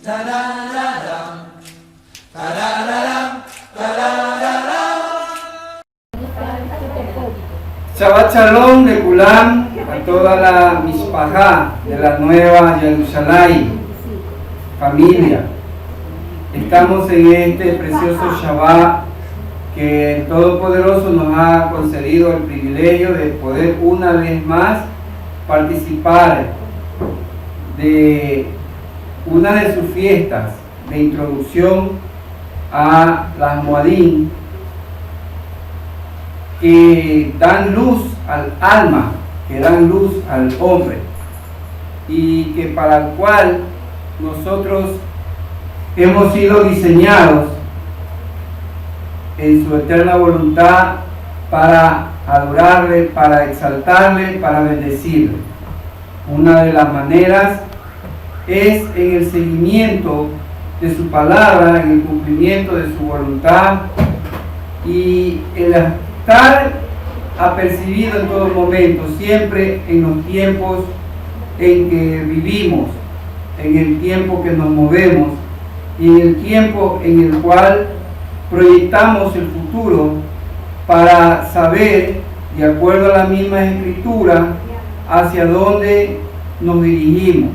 Shabbat Shalom de Kulam a toda la Mishpajá de la Nueva Jerusalén, familia. Estamos en este precioso Shabbat que el Todopoderoso nos ha concedido el privilegio de poder una vez más participar de una de sus fiestas de introducción a las Moadim, que dan luz al alma, que dan luz al hombre, y que para el cual nosotros hemos sido diseñados en su eterna voluntad para adorarle, para exaltarle, para bendecirle. Una de las maneras es en el seguimiento de su palabra, en el cumplimiento de su voluntad y el estar apercibido en todo momento, siempre en los tiempos en que vivimos, en el tiempo que nos movemos y en el tiempo en el cual proyectamos el futuro para saber, de acuerdo a la misma escritura, hacia dónde nos dirigimos,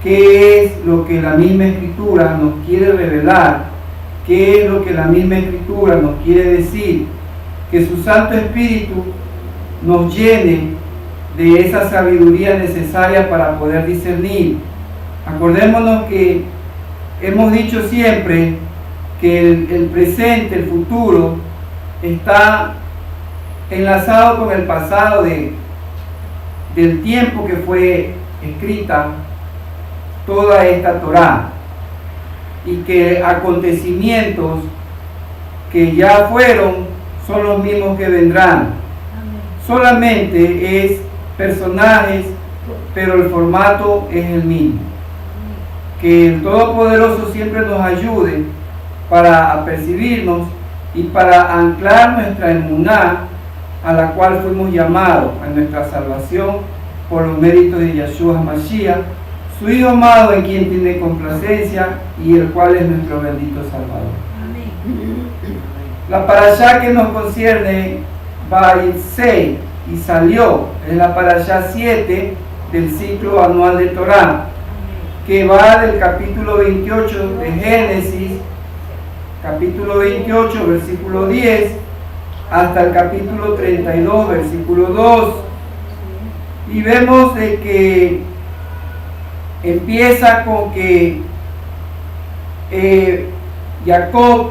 qué es lo que la misma escritura nos quiere revelar, qué es lo que la misma escritura nos quiere decir. Que su Santo Espíritu nos llene de esa sabiduría necesaria para poder discernir. Acordémonos que hemos dicho siempre que el presente, el futuro, está enlazado con el pasado del tiempo que fue escrita toda esta Torá, y que acontecimientos que ya fueron son los mismos que vendrán. Amén. Solamente es personajes, pero el formato es el mismo. Amén. Que el Todopoderoso siempre nos ayude para apercibirnos y para anclar nuestra emuná, a la cual fuimos llamados a nuestra salvación por los méritos de Yeshua Mashiach, su Hijo amado, en quien tiene complacencia y el cual es nuestro bendito Salvador. Amén. La parashá que nos concierne, Vayetze, y salió, es la parashá 7 del ciclo anual de Torá, que va del capítulo 28 de Génesis, capítulo 28, versículo 10, hasta el capítulo 32, versículo 2. Y vemos de que empieza con que Jacob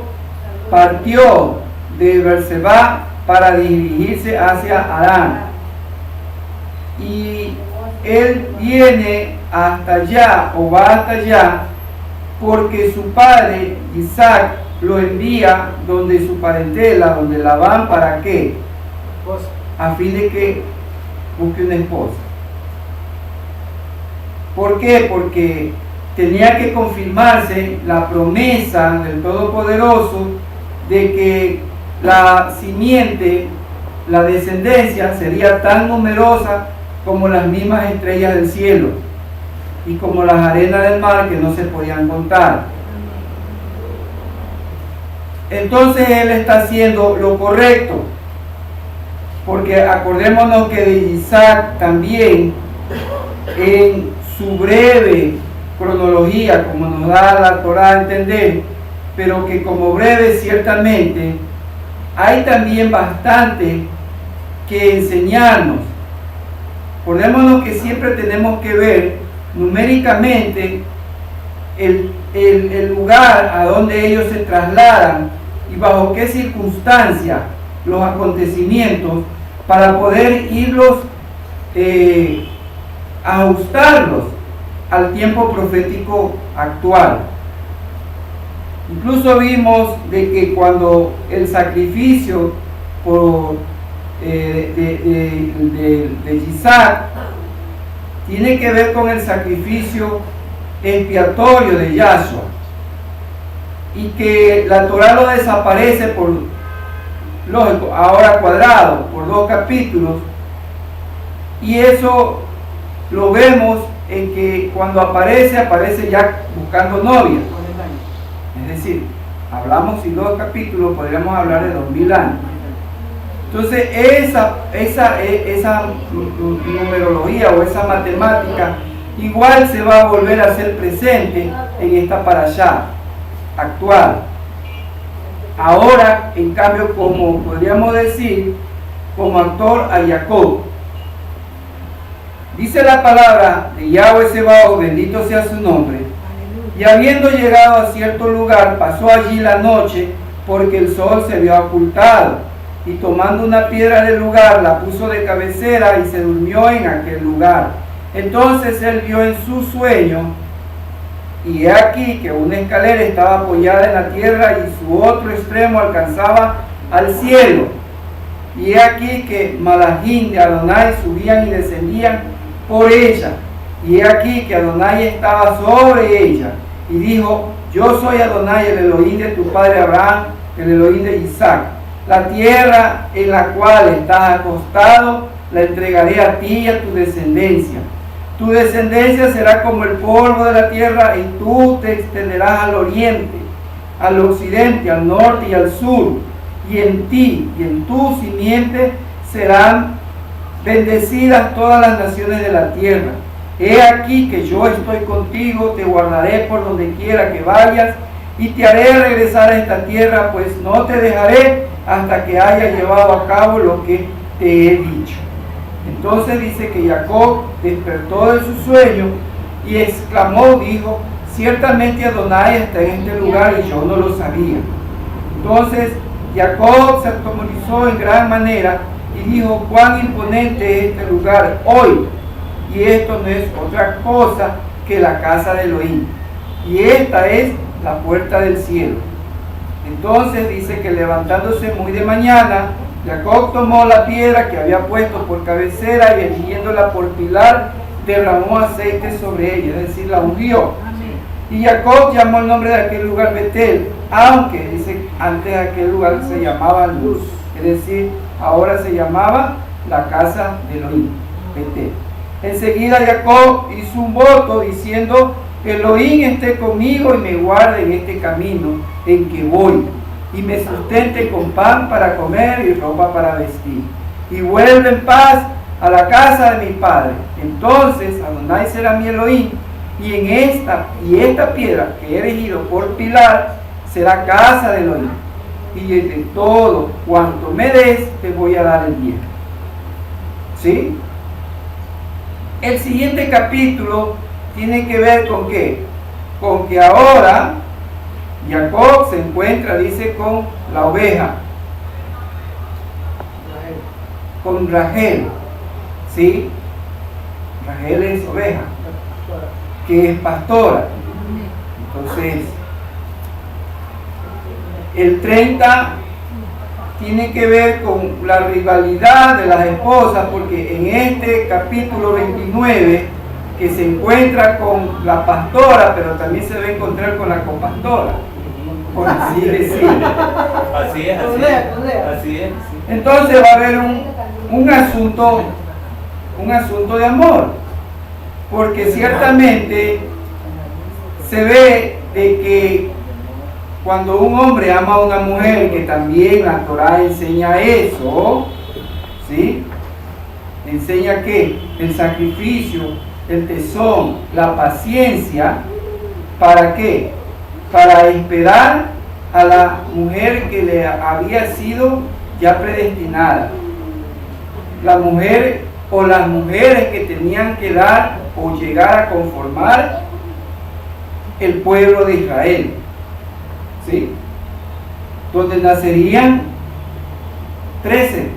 partió de Berseba para dirigirse hacia Harán, y él viene hasta allá, o va hasta allá, porque su padre Isaac lo envía donde su parentela, donde Labán, ¿para qué? A fin de que busque una esposa. ¿Por qué? Porque tenía que confirmarse la promesa del Todopoderoso de que la simiente, la descendencia, sería tan numerosa como las mismas estrellas del cielo y como las arenas del mar, que no se podían contar. Entonces él está haciendo lo correcto, porque acordémonos que de Isaac también, en su breve cronología, como nos da la Torá a entender, pero que como breve ciertamente, hay también bastante que enseñarnos. Acordémonos que siempre tenemos que ver numéricamente el lugar a donde ellos se trasladan y bajo qué circunstancias los acontecimientos, para poder irlos ajustarlos al tiempo profético actual. Incluso vimos de que cuando el sacrificio de Isaac tiene que ver con el sacrificio expiatorio de Yahshua, y que la Torá lo desaparece por, lógico, ahora cuadrado por 2 capítulos, y eso lo vemos en que cuando aparece ya buscando novia. Es decir, hablamos en 2 capítulos, podríamos hablar de 2000 años. Entonces esa numerología o esa matemática igual se va a volver a ser presente en esta parashá actual. Ahora, en cambio, como podríamos decir, como actor a Jacob. Dice la palabra de Yahweh Sebaot, bendito sea su nombre. Y habiendo llegado a cierto lugar, pasó allí la noche, porque el sol se había ocultado. Y tomando una piedra del lugar, la puso de cabecera y se durmió en aquel lugar. Entonces él vio en su sueño, y he aquí que una escalera estaba apoyada en la tierra y su otro extremo alcanzaba al cielo. Y he aquí que Malachim de Adonai subían y descendían por ella. Y he aquí que Adonai estaba sobre ella. Y dijo: yo soy Adonai, el Elohim de tu padre Abraham, el Elohim de Isaac. La tierra en la cual estás acostado la entregaré a ti y a tu descendencia. Tu descendencia será como el polvo de la tierra, y tú te extenderás al oriente, al occidente, al norte y al sur. Y en ti y en tu simiente serán bendecidas todas las naciones de la tierra. He aquí que yo estoy contigo, te guardaré por donde quiera que vayas, y te haré regresar a esta tierra, pues no te dejaré hasta que haya llevado a cabo lo que te he dicho. Entonces dice que Jacob despertó de su sueño y exclamó, dijo: ciertamente Adonai está en este lugar y yo no lo sabía. Entonces Jacob se atemorizó en gran manera y dijo: cuán imponente es este lugar hoy, y esto no es otra cosa que la casa de Elohim, y esta es la puerta del cielo. Entonces dice que levantándose muy de mañana, Jacob tomó la piedra que había puesto por cabecera y erigiéndola por pilar, derramó aceite sobre ella, es decir, la ungió. Y Jacob llamó el nombre de aquel lugar Betel, aunque dice antes aquel lugar se llamaba Luz, es decir, ahora se llamaba la casa de Elohim, Betel. Enseguida Jacob hizo un voto diciendo: Elohim esté conmigo y me guarde en este camino en que voy, y me sustente con pan para comer y ropa para vestir, y vuelve en paz a la casa de mi padre. Entonces Adonai será mi Elohim, y esta piedra que he erigido por pilar será casa de Elohim, y de todo cuanto me des te voy a dar el bien. ¿Sí? El siguiente capítulo tiene que ver con qué? Con que ahora Jacob se encuentra, dice, con la oveja, con Rachel, ¿sí? Rachel es oveja, que es pastora. Entonces, el 30 tiene que ver con la rivalidad de las esposas, porque en este capítulo 29, que se encuentra con la pastora, pero también se va a encontrar con la copastora, por así decirlo. Así es. Entonces va a haber un asunto de amor, porque ciertamente se ve de que cuando un hombre ama a una mujer, que también la Torah enseña eso, ¿sí? Enseña que el sacrificio, el tesón, la paciencia, ¿para qué? Para esperar a la mujer que le había sido ya predestinada. La mujer o las mujeres que tenían que dar o llegar a conformar el pueblo de Israel, ¿sí? Donde nacerían 13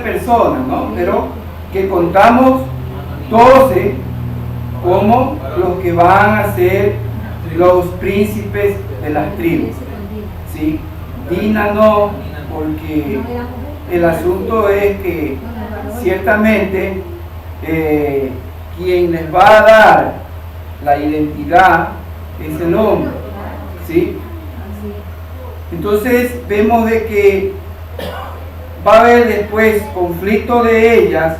personas, ¿no? Pero que contamos 12 como los que van a ser los príncipes de las tribus, ¿sí? Dina no, porque el asunto es que ciertamente quien les va a dar la identidad es el hombre, ¿sí? Entonces vemos de que va a haber después conflicto de ellas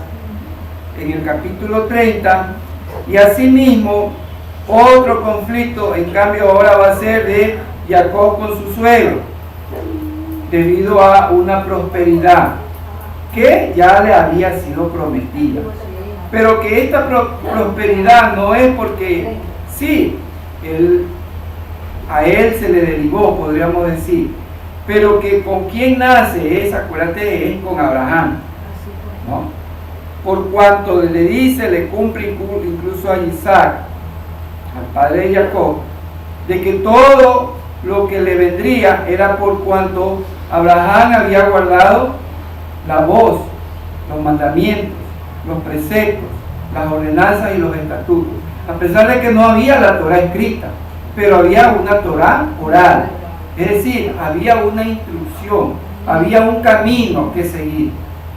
en el capítulo 30, Y asimismo, otro conflicto, en cambio, ahora va a ser de Jacob con su suegro, debido a una prosperidad que ya le había sido prometida. Pero que esta prosperidad no es porque sí, a él se le derivó, podríamos decir, pero que con quién nace es, acuérdate, es con Abraham, ¿no? Por cuanto le dice, le cumple incluso a Isaac, al padre de Jacob, de que todo lo que le vendría era por cuanto Abraham había guardado la voz, los mandamientos, los preceptos, las ordenanzas y los estatutos, a pesar de que no había la Torá escrita, pero había una Torá oral, es decir, había una instrucción, había un camino que seguir,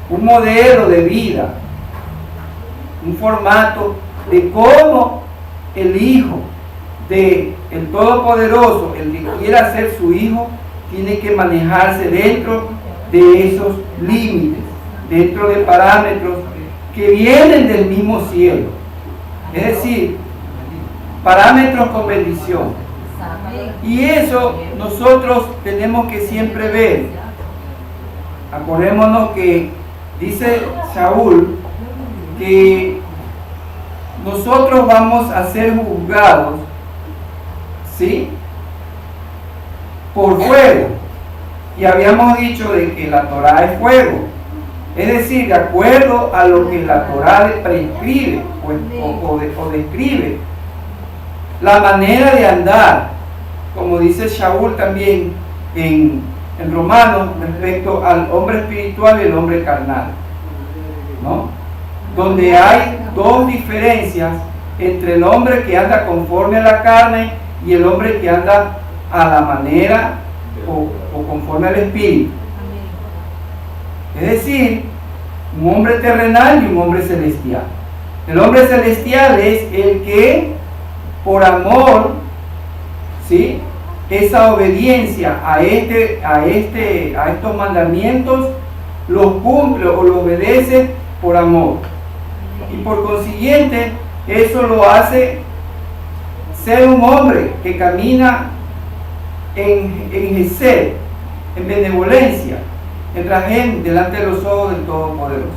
un modelo de vida, un formato de cómo el Hijo del Todopoderoso, el que quiera ser su Hijo, tiene que manejarse dentro de esos límites, dentro de parámetros que vienen del mismo cielo, es decir, parámetros con bendición. Y eso nosotros tenemos que siempre ver. Acordémonos que dice Saúl que nosotros vamos a ser juzgados, ¿sí?, por fuego. Y habíamos dicho de que la Torá es fuego, es decir, de acuerdo a lo que la Torá prescribe o describe, la manera de andar, como dice Saúl también en Romanos, respecto al hombre espiritual y el hombre carnal, ¿no? Donde hay dos diferencias entre el hombre que anda conforme a la carne y el hombre que anda a la manera o conforme al espíritu. Es decir, un hombre terrenal y un hombre celestial. El hombre celestial es el que por amor, ¿sí?, esa obediencia a estos mandamientos los cumple o los obedece por amor. Y por consiguiente, eso lo hace ser un hombre que camina en gesed, en benevolencia, en rajem, delante de los ojos del Todopoderoso.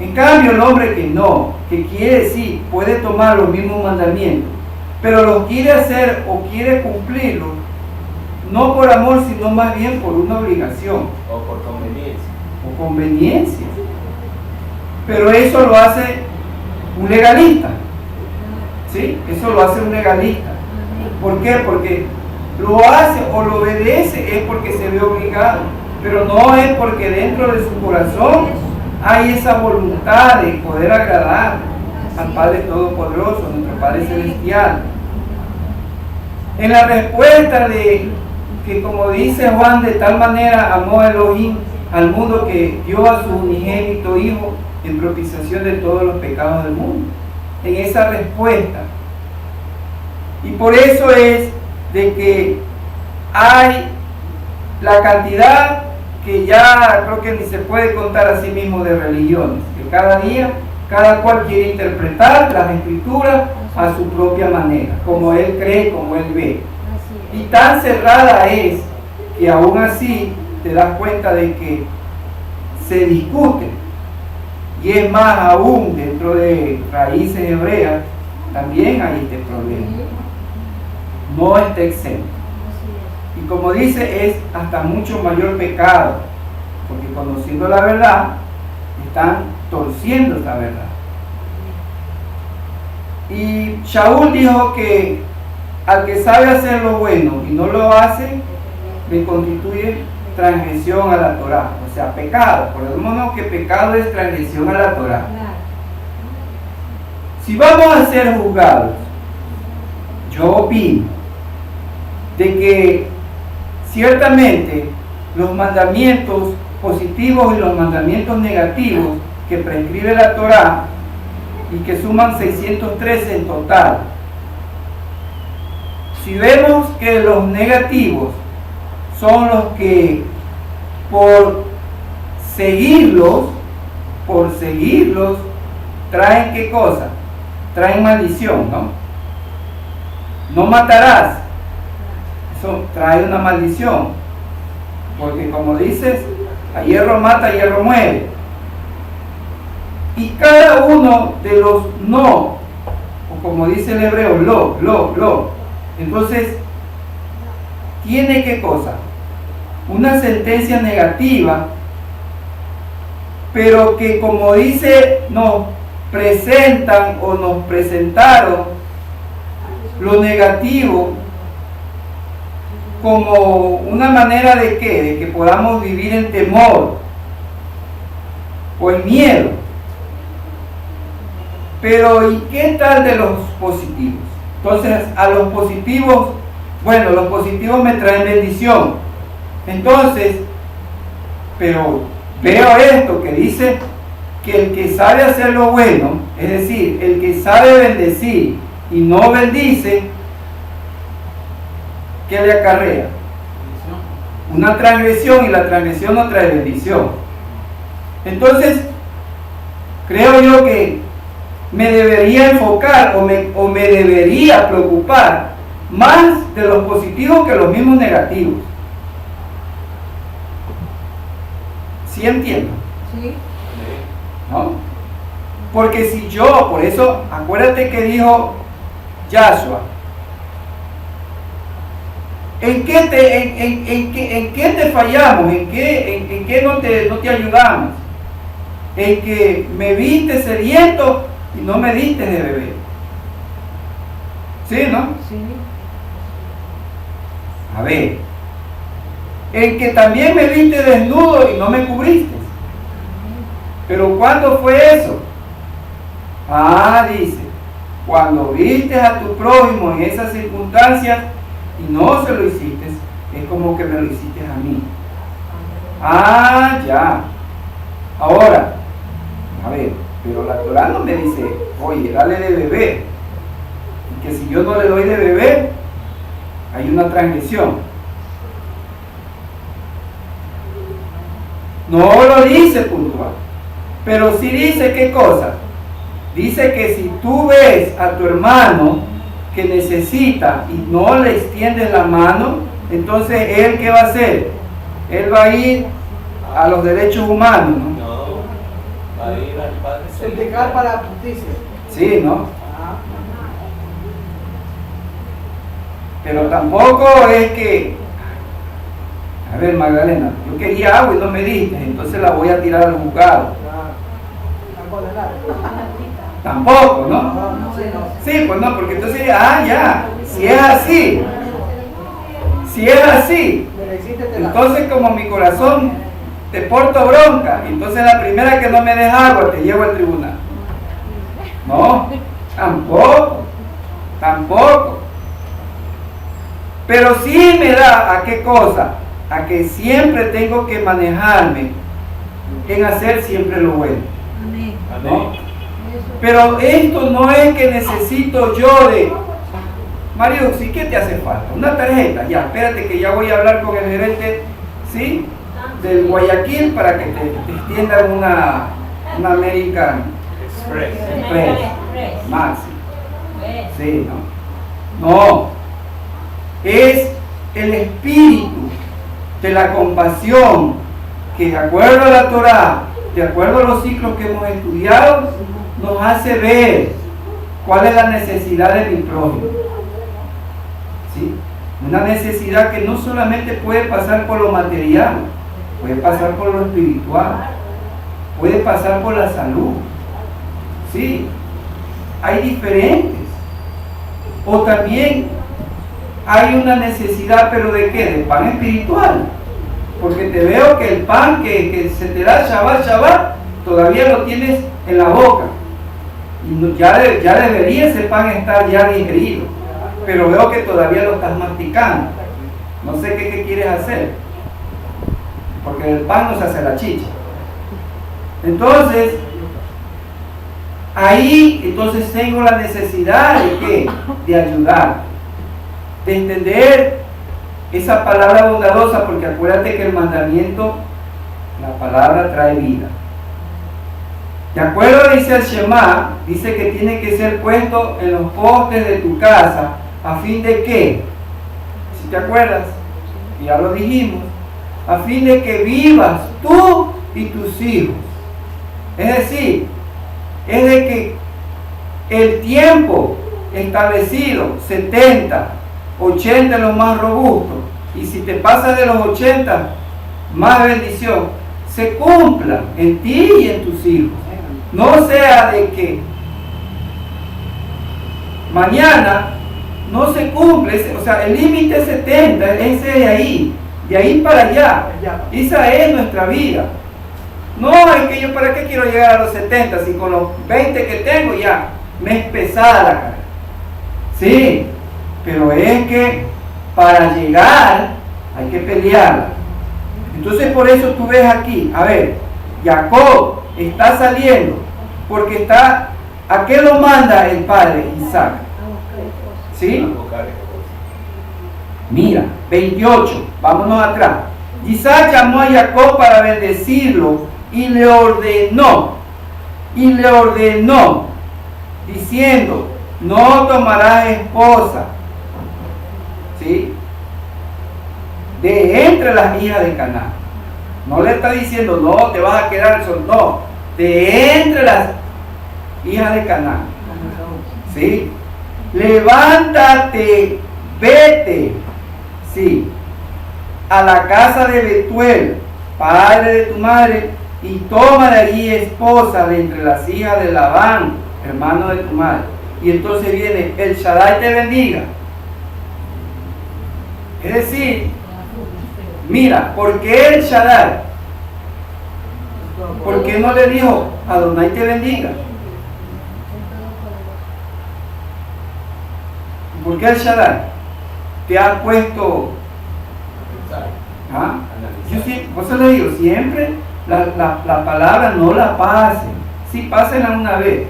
En cambio, el hombre que no, que quiere, sí, puede tomar los mismos mandamientos, pero los quiere hacer o quiere cumplirlos, no por amor, sino más bien por una obligación. O por conveniencia. O conveniencia. Pero eso lo hace un legalista. ¿Sí? Eso lo hace un legalista. ¿Por qué? Porque lo hace o lo obedece es porque se ve obligado, pero no es porque dentro de su corazón hay esa voluntad de poder agradar al Padre Todopoderoso, nuestro Padre Celestial. En la respuesta de que, como dice Juan, de tal manera amó Elohim al mundo que dio a su unigénito Hijo en propiciación de todos los pecados del mundo. En esa respuesta. Y por eso es de que hay la cantidad que ya creo que ni se puede contar a sí mismo de religiones, que cada día cada cual quiere interpretar las escrituras a su propia manera, como él cree, como él ve. Y tan cerrada es que aún así te das cuenta de que se discute. Y es más, aún dentro de raíces hebreas también hay este problema. No está exento. Y como dice, es hasta mucho mayor pecado, porque conociendo la verdad, están torciendo esta verdad. Y Saúl dijo que al que sabe hacer lo bueno y no lo hace, le constituye transgresión a la Torá, o sea, pecado. Por lo menos que pecado es transgresión a la Torá. Si vamos a ser juzgados, yo opino de que ciertamente los mandamientos positivos y los mandamientos negativos que prescribe la Torá y que suman 613 en total, si vemos que los negativos son los que por seguirlos traen ¿qué cosa? traen maldición, ¿no? No matarás. Eso trae una maldición. Porque como dices, a hierro mata, a hierro muere. Y cada uno de los no, o como dice el hebreo, lo. Entonces, ¿tiene qué cosa? Una sentencia negativa, pero que como dice, nos presentan o nos presentaron lo negativo como una manera de ¿qué? De que podamos vivir en temor o en miedo. Pero ¿y qué tal de los positivos? Entonces, a los positivos, bueno, los positivos me traen bendición. Entonces, pero veo esto que dice que el que sabe hacer lo bueno, es decir, el que sabe bendecir y no bendice, ¿qué le acarrea? Una transgresión, y la transgresión no trae bendición. Entonces, creo yo que me debería enfocar o me debería preocupar más de los positivos que los mismos negativos. ¿Sí entiendo? Sí. ¿No? Porque si yo, por eso, acuérdate que dijo Yahshua, ¿en qué te fallamos? ¿En qué no te ayudamos? En que me viste sediento y no me diste de beber. ¿Sí, no? Sí. A ver, en que también me viste desnudo y no me cubriste. Pero ¿cuándo fue eso? Dice, cuando viste a tu prójimo en esas circunstancias y no se lo hiciste, es como que me lo hiciste a mí. Ya. Ahora, a ver, pero la Torah no me dice, oye, dale de beber. Y que si yo no le doy de beber, hay una transgresión. No lo dice puntual. Pero sí dice qué cosa. Dice que si tú ves a tu hermano que necesita y no le extiendes la mano, entonces él ¿qué va a hacer? Él va a ir a los derechos humanos, ¿no? Va a ir al Padre Suplicar para la justicia. Sí, ¿no? Pero tampoco es que, a ver Magdalena, yo quería agua y no me diste, entonces la voy a tirar al juzgado. Tampoco, ¿no? Sí, pues no, porque entonces, ya, si es así, entonces como mi corazón te porto bronca, entonces la primera que no me deja agua te llevo al tribunal. No, tampoco. Pero sí me da a qué cosa, a que siempre tengo que manejarme en hacer siempre lo bueno. ¿No? Pero esto no es que necesito yo de Mario, ¿sí? ¿Qué te hace falta? Una tarjeta, ya, espérate que ya voy a hablar con el gerente, ¿sí? Del Guayaquil para que te extiendan una American Express Maxi. Sí, no, es el espíritu de la compasión que de acuerdo a la Torah, de acuerdo a los ciclos que hemos estudiado, nos hace ver cuál es la necesidad de mi prójimo. ¿Sí? Una necesidad que no solamente puede pasar por lo material, puede pasar por lo espiritual, puede pasar por la salud. ¿Sí? Hay diferentes. O también hay una necesidad, pero ¿de qué? De pan espiritual. Porque te veo que el pan que se te da Shabbat, todavía lo tienes en la boca. Y ya debería ese pan estar ya digerido. Pero veo que todavía lo estás masticando. No sé qué quieres hacer. Porque del pan no se hace la chicha. Entonces, ahí tengo la necesidad de ¿qué? De ayudar. De entender esa palabra bondadosa, porque acuérdate que el mandamiento, la palabra trae vida. De acuerdo dice el Shema, dice que tiene que ser puesto en los postes de tu casa, a fin de que, si te acuerdas, ya lo dijimos, a fin de que vivas tú y tus hijos. Es decir, es de que el tiempo establecido, 70, 80 es lo más robusto, y si te pasas de los 80, más bendición, se cumpla en ti y en tus hijos. No sea de que mañana no se cumple, o sea, el límite es 70, ese de ahí para allá. Esa es nuestra vida. No, es que yo para qué quiero llegar a los 70 si con los 20 que tengo ya me es pesada la carga. Sí, pero es que para llegar hay que pelearla. Entonces por eso tú ves aquí, a ver, Jacob está saliendo porque está, ¿a qué lo manda el padre Isaac? ¿Sí? Mira, 28, vámonos atrás. Isaac llamó a Jacob para bendecirlo y le ordenó, diciendo, no tomarás esposa, ¿sí?, de entre las hijas de Canaán. No le está diciendo, no, te vas a quedar solo, no, de entre las hijas de Canaán, ¿sí? Levántate, vete, ¿sí?, a la casa de Betuel, padre de tu madre, y toma de allí esposa de entre las hijas de Labán, hermano de tu madre. Y entonces viene, el Shaddai te bendiga. Es decir, mira, ¿por qué el Shaddai? ¿Por qué no le dijo, Adonai te bendiga? ¿Por qué el Shaddai te ha puesto? ¿Ah? Yo sí, por eso le digo, siempre la palabra no la pasen. Sí, pásenla una vez,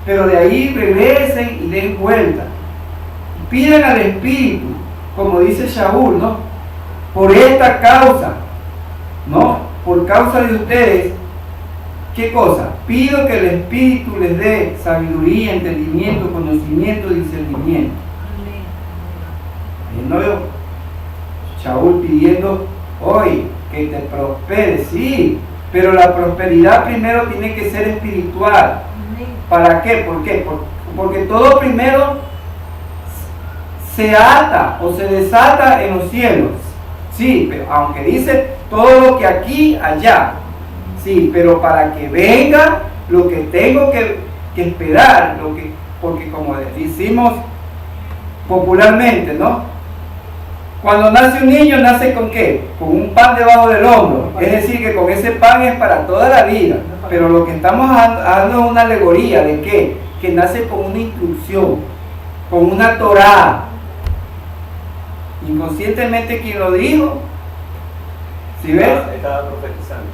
pero de ahí regresen y den vuelta. Pidan al Espíritu, como dice Shaul, ¿no? Por esta causa, ¿no? Por causa de ustedes, ¿qué cosa? Pido que el Espíritu les dé sabiduría, entendimiento, conocimiento, discernimiento. Ahí no veo Shaul pidiendo, hoy que te prosperes, sí, pero la prosperidad primero tiene que ser espiritual. ¿Para qué? ¿Por qué? Porque todo primero se ata o se desata en los cielos. Sí, pero aunque dice todo lo que aquí, allá. Sí, pero para que venga lo que tengo que esperar, porque como decimos popularmente, ¿no? Cuando nace un niño, ¿nace con qué? Con un pan debajo del hombro. Es decir, que con ese pan es para toda la vida. Pero lo que estamos dando es una alegoría de qué? Que nace con una instrucción, con una Torá. Inconscientemente, ¿quién lo dijo? ¿Sí ves? Estaba profetizando.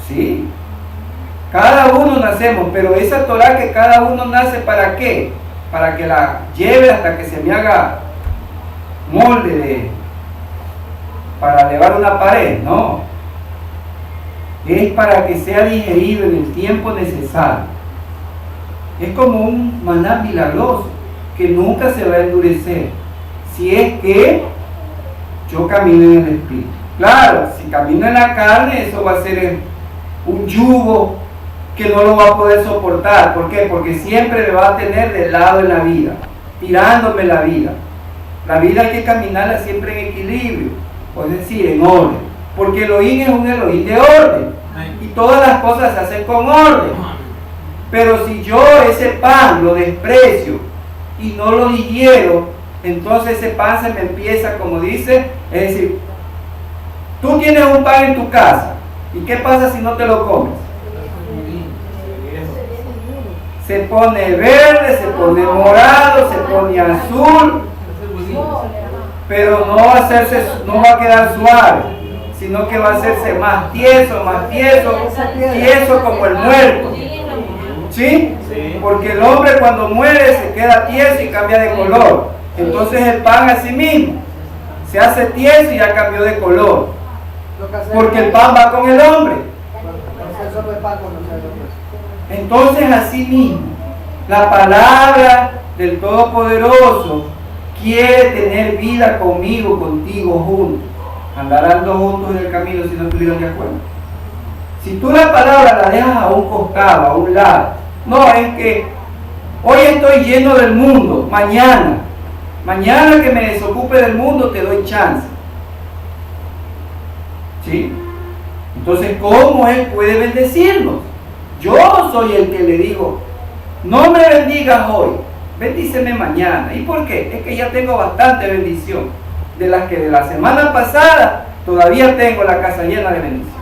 Sí. Cada uno nacemos, pero esa Torá que cada uno nace, ¿para qué? Para que la lleve hasta que se me haga molde para elevar una pared, no. Es para que sea digerido en el tiempo necesario. Es como un maná milagroso que nunca se va a endurecer si es que yo camino en el Espíritu. Claro, si camino en la carne, eso va a ser un yugo que no lo va a poder soportar. ¿Por qué? Porque siempre me va a tener del lado de la vida, tirándome la vida. La vida hay que caminarla siempre en equilibrio, es decir, en orden. Porque Elohim es un Elohim de orden. Y todas las cosas se hacen con orden. Pero si yo ese pan lo desprecio y no lo digiero, entonces ese pan se me empieza, como dice, es decir, tú tienes un pan en tu casa. ¿Y qué pasa si no te lo comes? Se pone verde, se pone morado, se pone azul. Pero no va a quedar suave, sino que va a hacerse más tieso como el muerto. ¿Sí? Porque el hombre cuando muere se queda tieso y cambia de color. Entonces el pan así mismo se hace tieso y ya cambió de color. Porque el pan va con el hombre. Entonces, así mismo, la palabra del Todopoderoso quiere tener vida conmigo, contigo, juntos. Andarán dos juntos en el camino si no estuvieran de acuerdo. Si tú la palabra la dejas a un costado, a un lado, no, es que hoy estoy lleno del mundo, mañana que me desocupe del mundo te doy chance. ¿Sí? Entonces, ¿cómo Él puede bendecirnos? Yo soy el que le digo, no me bendigas hoy, bendíceme mañana. ¿Y por qué? Es que ya tengo bastante bendición. De las que de la semana pasada todavía tengo la casa llena de bendición.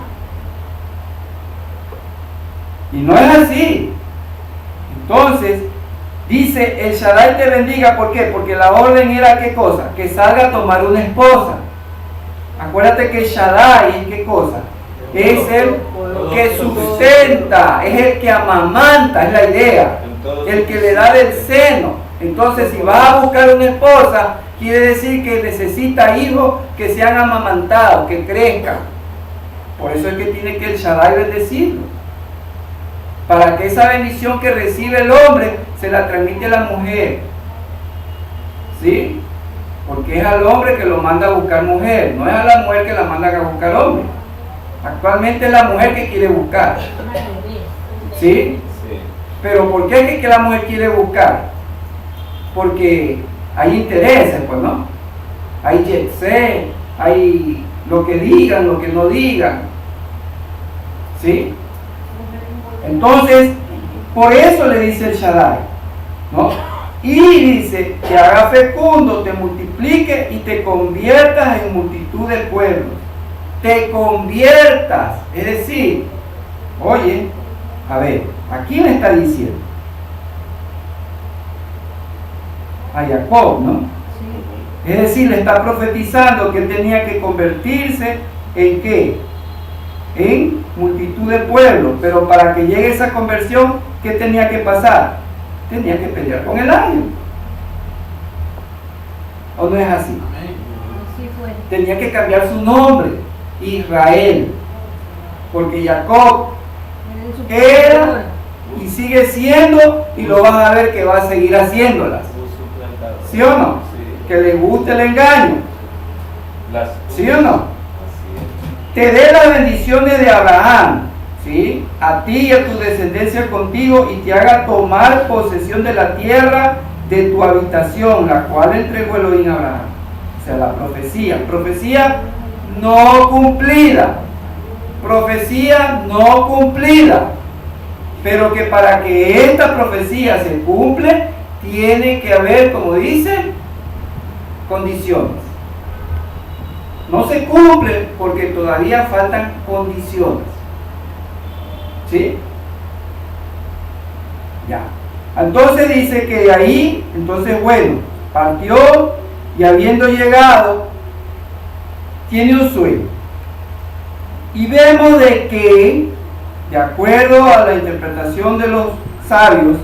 Y no es así. Entonces, dice, el Shaddai te bendiga, ¿por qué? Porque la orden era, ¿qué cosa? Que salga a tomar una esposa. Acuérdate que Shaddai es, ¿qué cosa? Es el que sustenta, es el que amamanta, es la idea, el que le da del seno. Entonces, si vas a buscar una esposa, quiere decir que necesita hijos que sean amamantados, que crezcan. Por eso es que tiene que el Shaddai bendecirlo, para que esa bendición que recibe el hombre se la transmite a la mujer. ¿Sí? Porque es al hombre que lo manda a buscar mujer, no es a la mujer que la manda a buscar hombre. Actualmente es la mujer que quiere buscar. ¿Sí? Pero ¿por qué es que la mujer quiere buscar? Porque hay intereses, pues, ¿no? Hay jet set, hay lo que digan, lo que no digan. ¿Sí? Entonces, por eso le dice el Shaddai, ¿no? Y dice que haga fecundo, te multiplique y te conviertas en multitud de pueblos. Te conviertas, es decir, oye, a ver, ¿a quién le está diciendo? A Jacob, ¿no? Sí. Es decir, le está profetizando que él tenía que convertirse en ¿qué? En multitud de pueblos, pero para que llegue esa conversión, ¿qué tenía que pasar? Tenía que pelear con el ángel. ¿O no es así? Así fue. Tenía que cambiar su nombre, Israel, porque Jacob era y sigue siendo, y lo vas a ver que va a seguir haciéndolas. ¿Sí o no? Sí. Que le guste el engaño. ¿Sí o no? Te dé las bendiciones de Abraham, ¿sí? A ti y a tu descendencia contigo, y te haga tomar posesión de la tierra de tu habitación, la cual entregó Elohim a Abraham. O sea, la profecía no cumplida, profecía no cumplida, pero que para que esta profecía se cumple, tiene que haber, como dice, condiciones. No se cumple porque todavía faltan condiciones. ¿Sí? Ya. Entonces dice que de ahí, entonces bueno, partió y habiendo llegado, tiene un sueño. Y vemos de que, de acuerdo a la interpretación de los sabios,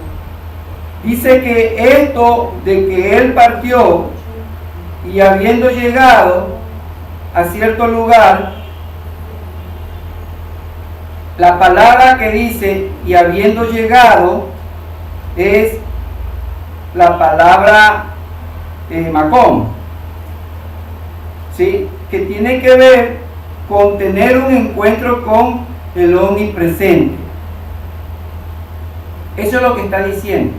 dice que esto de que él partió y habiendo llegado a cierto lugar, la palabra que dice y habiendo llegado es la palabra Macom, ¿sí? Que tiene que ver con tener un encuentro con el omnipresente. Eso es lo que está diciendo.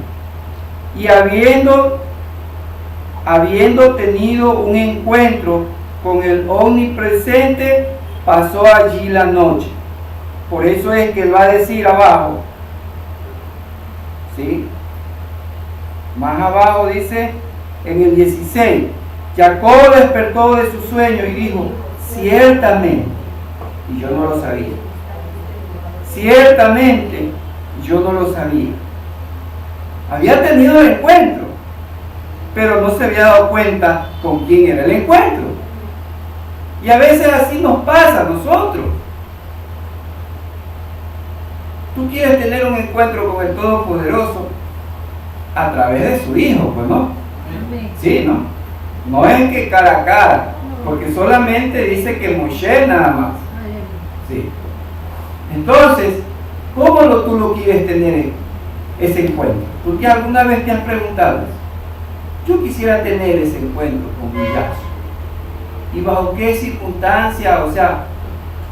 Y habiendo tenido un encuentro con el omnipresente, pasó allí la noche. Por eso es que él va a decir abajo, ¿sí? Más abajo dice, en el 16, Jacob despertó de su sueño y dijo, ciertamente, y yo no lo sabía, ciertamente yo no lo sabía. Había tenido el encuentro, pero no se había dado cuenta con quién era el encuentro. Y a veces así nos pasa a nosotros. Tú quieres tener un encuentro con el Todopoderoso a través de su Hijo, pues, ¿no? Sí, ¿no? No es que cara a cara, porque solamente dice que Moshe nada más. Sí. Entonces, ¿Cómo tú lo quieres tener ese encuentro? ¿Tú alguna vez te has preguntado eso? Yo quisiera tener ese encuentro con mi Yahshua. ¿Y bajo qué circunstancias? O sea,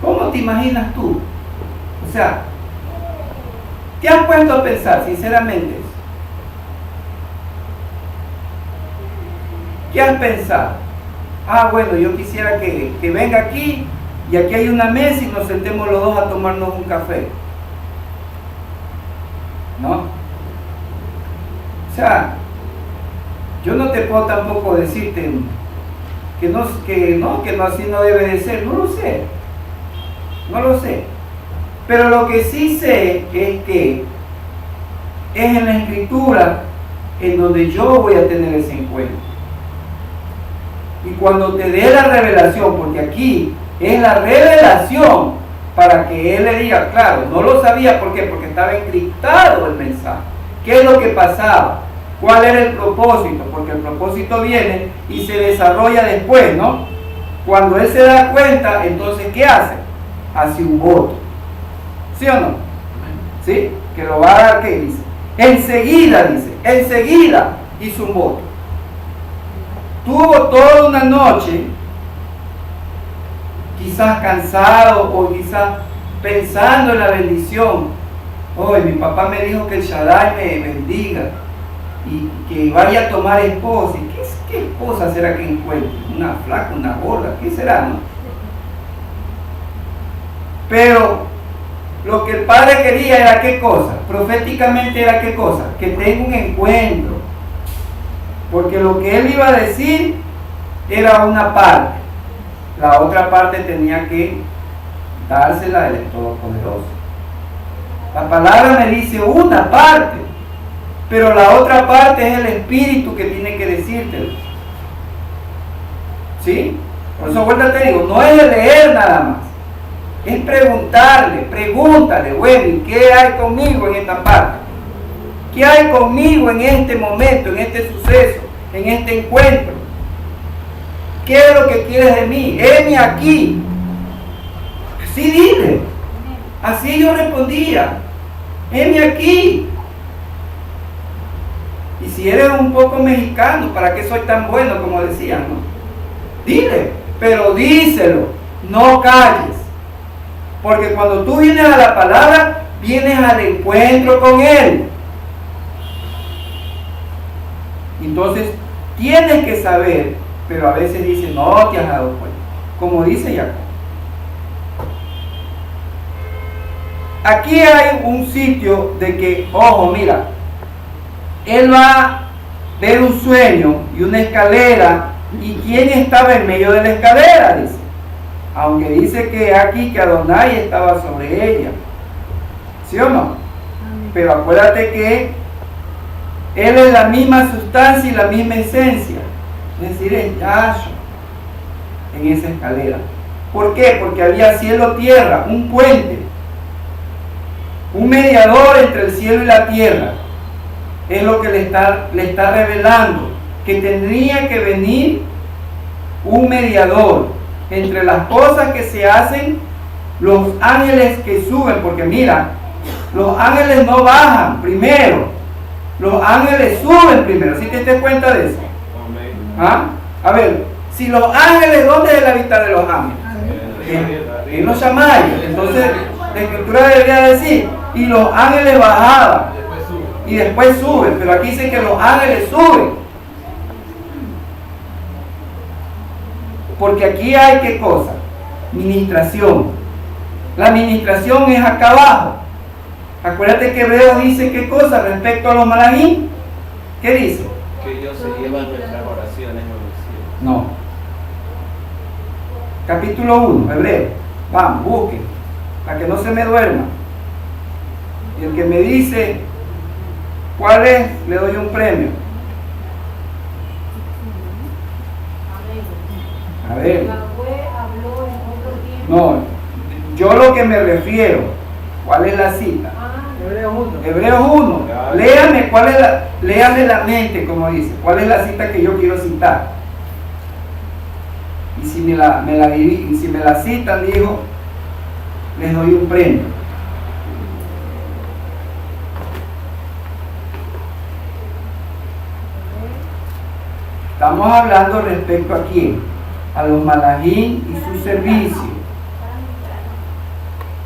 ¿cómo te imaginas tú? O sea, ¿te has puesto a pensar sinceramente eso? ¿Qué has pensado? Bueno, yo quisiera que venga aquí y aquí hay una mesa y nos sentemos los dos a tomarnos un café. ¿No? O sea, yo no te puedo tampoco decirte que así no debe de ser. No lo sé. Pero lo que sí sé es que es en la Escritura en donde yo voy a tener ese encuentro. Y cuando te dé la revelación, porque aquí es la revelación para que él le diga, claro, no lo sabía, ¿por qué? Porque estaba encriptado el mensaje. ¿Qué es lo que pasaba? ¿Cuál era el propósito? Porque el propósito viene y se desarrolla después, ¿no? Cuando él se da cuenta, entonces, ¿qué hace? Hace un voto. ¿Sí o no? ¿Sí? Que lo va a dar, ¿qué dice? Enseguida hizo un voto. Tuvo toda una noche, quizás cansado o quizás pensando en la bendición. Hoy mi papá me dijo que el Shaddai me bendiga y que vaya a tomar esposa. ¿Y qué esposa será que encuentre? ¿Una flaca, una gorda? ¿Qué será, no? Pero lo que el padre quería era ¿qué cosa? Proféticamente era ¿qué cosa? Que tenga un encuentro. Porque lo que él iba a decir era una parte. La otra parte tenía que dársela del Todopoderoso. La palabra me dice una parte, pero la otra parte es el Espíritu que tiene que decírtelo. ¿Sí? Por eso vuelta te digo, no es de leer nada más. Es pregúntale, bueno, ¿y qué hay conmigo en esta parte? ¿Qué hay conmigo en este momento, en este suceso, en este encuentro? ¿Qué es lo que quieres de mí? Heme aquí. Sí, dile. Así yo respondía. Heme aquí. Y si eres un poco mexicano, ¿para qué soy tan bueno como decían, no? Dile, pero díselo, no calles. Porque cuando tú vienes a la palabra, vienes al encuentro con Él. Entonces, tienes que saber, pero a veces dice, no te has dado cuenta. Como dice Jacob. Aquí hay un sitio de que, ojo, mira, él va a ver un sueño y una escalera, y quién estaba en medio de la escalera, dice. Aunque dice que aquí que Adonai estaba sobre ella. ¿Sí o no? Pero acuérdate que Él es la misma sustancia y la misma esencia. Es decir, es Yahshua en esa escalera. ¿Por qué? Porque había cielo-tierra, un puente, un mediador entre el cielo y la tierra. Es lo que le está revelando, que tendría que venir un mediador entre las cosas que se hacen, los ángeles que suben, porque mira, los ángeles no bajan primero, los ángeles suben primero. ¿Sí te das cuenta de eso? ¿Ah? A ver, si los ángeles, ¿dónde es la vista de los ángeles? En los Shamayim. Entonces la escritura debería decir, y los ángeles bajaban y después suben, pero aquí dice que los ángeles suben. Porque aquí hay ¿qué cosa? Ministración. La administración es acá abajo. Acuérdate que Hebreos dice ¿qué cosa? Respecto a los malagín. ¿Qué dice? Que ellos se llevan nuestras oraciones a los cielos. No. Capítulo 1, Hebreos. Vamos, busquen. Para que no se me duerma. Y el que me dice cuál es, le doy un premio. A ver. No, yo lo que me refiero, ¿cuál es la cita? Hebreos 1. Léame léame la mente, como dice. ¿Cuál es la cita que yo quiero citar? Y si me la citan, digo, les doy un premio. Estamos hablando respecto a quién, a los malajim y su servicio.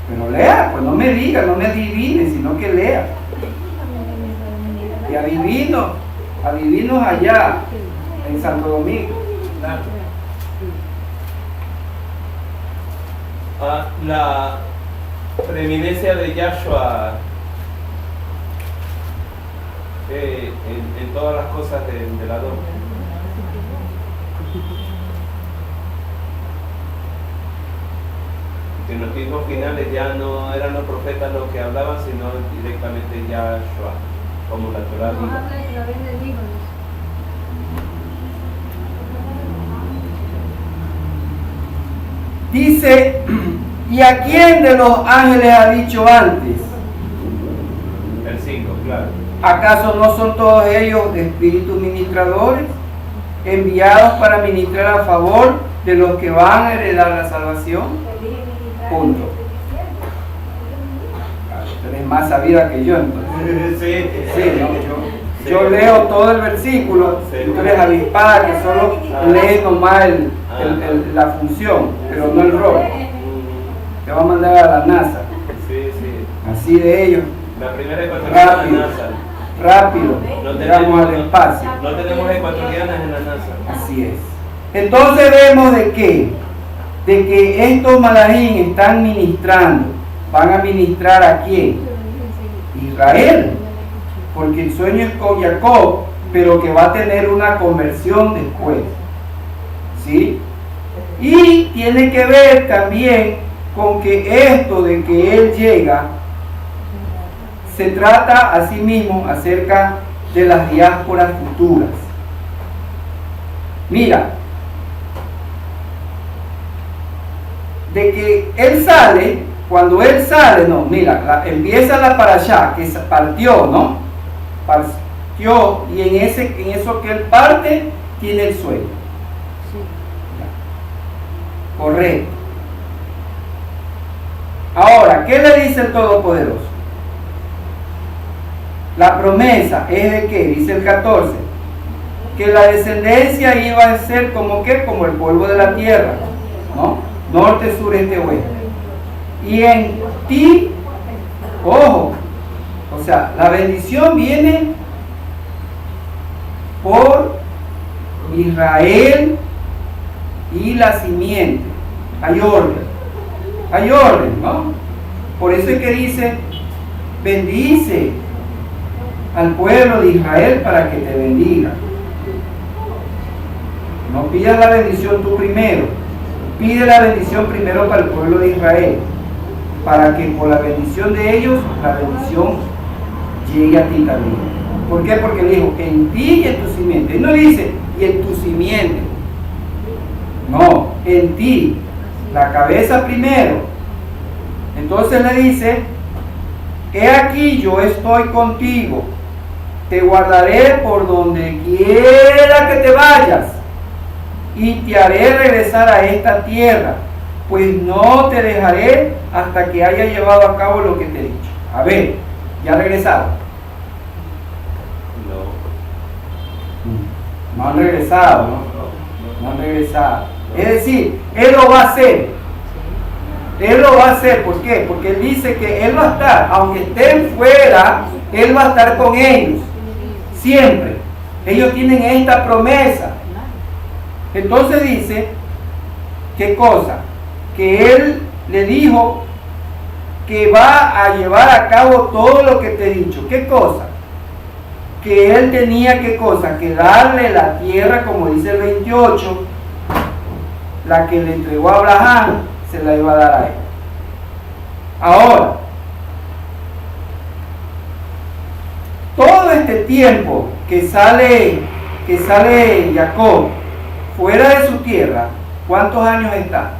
Pero lea, pues no me diga, no me adivine, sino que lea. Y adivinos allá en Santo Domingo. La preeminencia de Yahshua en todas las cosas del Adón. Que en los tiempos finales ya no eran los profetas los que hablaban, sino directamente Yahshua, como la Torá dice. Dice, ¿y a quién de los ángeles ha dicho antes? El 5, claro. ¿Acaso no son todos ellos espíritus ministradores, enviados para ministrar a favor de los que van a heredar la salvación? Punto. Tú eres más sabida que yo, entonces. Sí, ¿no? Yo leo todo el versículo, y tú eres avispada que solo lees nomás la función, pero no el rol. Te va a mandar a la NASA. Así de ellos. La primera ecuatoriana en la NASA. Rápido, llegamos al espacio. No tenemos ecuatorianas en la NASA. Así es. Entonces vemos de que estos malajim están ministrando. ¿Van a ministrar a quién? Israel. Porque el sueño es con Jacob, pero que va a tener una conversión después. ¿Sí? Y tiene que ver también con que esto de que él llega, se trata a sí mismo acerca de las diásporas futuras. Mira, de que él sale, cuando él sale, no, mira, empieza la parashá, que partió, ¿no? Partió, y en eso que él parte, tiene el sueño. Correcto. Ahora, ¿qué le dice el Todopoderoso? La promesa es de que, dice el 14, que la descendencia iba a ser como que, como el polvo de la tierra, ¿no? Norte, sur, este, oeste. Y en ti, ojo, o sea, la bendición viene por Israel y la simiente. Hay orden, ¿no? Por eso es que dice, bendice al pueblo de Israel para que te bendiga. No pidas la bendición tú primero, pide la bendición primero para el pueblo de Israel, para que por la bendición de ellos, la bendición llegue a ti también. ¿Por qué? Porque le dijo, en ti y en tu simiente. Él no dice, y en tu simiente. No, en ti, la cabeza primero. Entonces le dice, he aquí yo estoy contigo, te guardaré por donde quiera que te vayas y te haré regresar a esta tierra, pues no te dejaré hasta que haya llevado a cabo lo que te he dicho. A ver, ¿ya regresaron? No han regresado, no han regresado. Es decir, Él lo va a hacer. Él lo va a hacer, ¿por qué? Porque Él dice que Él va a estar, aunque estén fuera, Él va a estar con ellos. Siempre. Ellos tienen esta promesa. Entonces dice, ¿qué cosa? Que Él le dijo que va a llevar a cabo todo lo que te he dicho. ¿Qué cosa? Que Él tenía, ¿qué cosa? Que darle la tierra, como dice el 28, la que le entregó a Abraham, se la iba a dar a él. Ahora, todo este tiempo que sale Jacob fuera de su tierra, ¿cuántos años está?